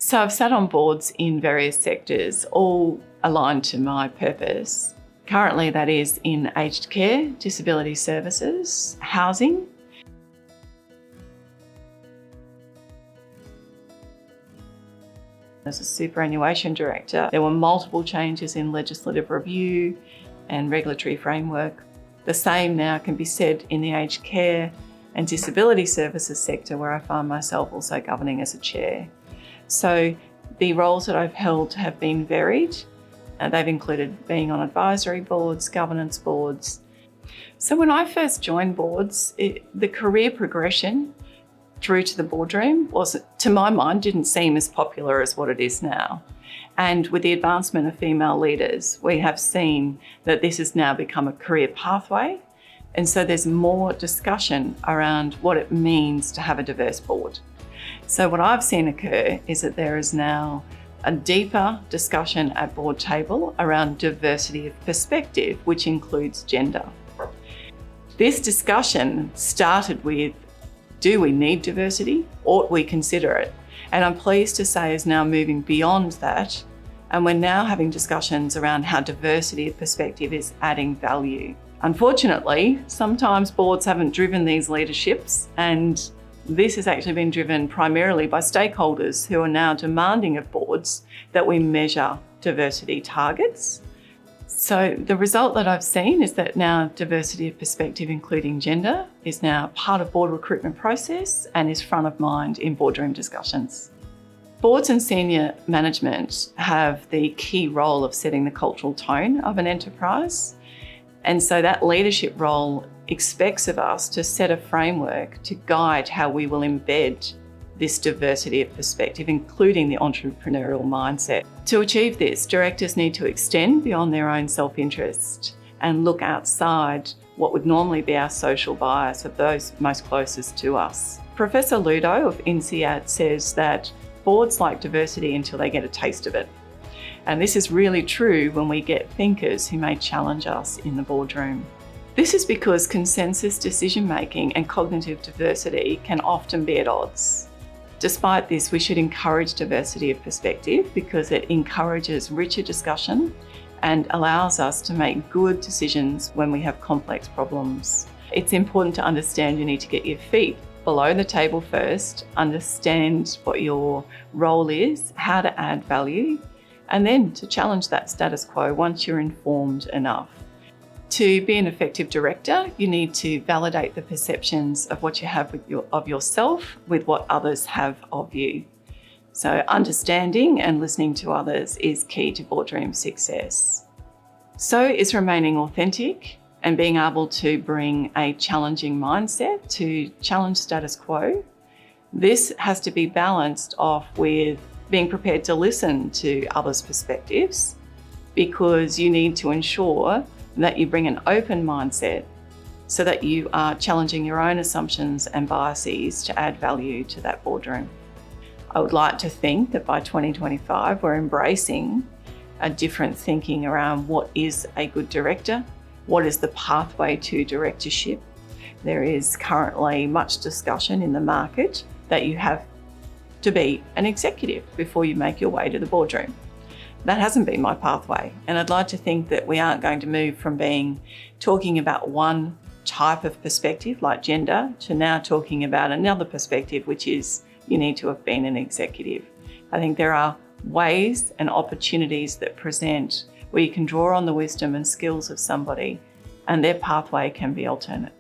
So I've sat on boards in various sectors, all aligned to my purpose. Currently that is in aged care, disability services, housing. As a superannuation director, there were multiple changes in legislative review and regulatory framework. The same now can be said in the aged care and disability services sector, where I find myself also governing as a chair. So the roles that I've held have been varied. They've included being on advisory boards, governance boards. So when I first joined boards, the career progression through to the boardroom was, to my mind, didn't seem as popular as what it is now. And with the advancement of female leaders, we have seen that this has now become a career pathway. And so there's more discussion around what it means to have a diverse board. So what I've seen occur is that there is now a deeper discussion at board table around diversity of perspective, which includes gender. This discussion started with, do we need diversity? Ought we consider it? And I'm pleased to say is now moving beyond that. And we're now having discussions around how diversity of perspective is adding value. Unfortunately, sometimes boards haven't driven these leaderships, and this has actually been driven primarily by stakeholders who are now demanding of boards that we measure diversity targets. So the result that I've seen is that now diversity of perspective, including gender, is now part of board recruitment process and is front of mind in boardroom discussions. Boards and senior management have the key role of setting the cultural tone of an enterprise. And so that leadership role expects of us to set a framework to guide how we will embed this diversity of perspective, including the entrepreneurial mindset. To achieve this, directors need to extend beyond their own self-interest and look outside what would normally be our social bias of those most closest to us. Professor Ludo of INSEAD says that boards like diversity until they get a taste of it. And this is really true when we get thinkers who may challenge us in the boardroom. This is because consensus decision-making and cognitive diversity can often be at odds. Despite this, we should encourage diversity of perspective because it encourages richer discussion and allows us to make good decisions when we have complex problems. It's important to understand you need to get your feet below the table first, understand what your role is, how to add value, and then to challenge that status quo once you're informed enough. To be an effective director, you need to validate the perceptions of what you have of yourself with what others have of you. So understanding and listening to others is key to boardroom success. So is remaining authentic and being able to bring a challenging mindset to challenge status quo. This has to be balanced off with being prepared to listen to others' perspectives, because you need to ensure that you bring an open mindset so that you are challenging your own assumptions and biases to add value to that boardroom. I would like to think that by 2025, we're embracing a different thinking around what is a good director, what is the pathway to directorship. There is currently much discussion in the market that you have to be an executive before you make your way to the boardroom. That hasn't been my pathway, and I'd like to think that we aren't going to move from talking about one type of perspective like gender to now talking about another perspective, which is you need to have been an executive. I think there are ways and opportunities that present where you can draw on the wisdom and skills of somebody, and their pathway can be alternate.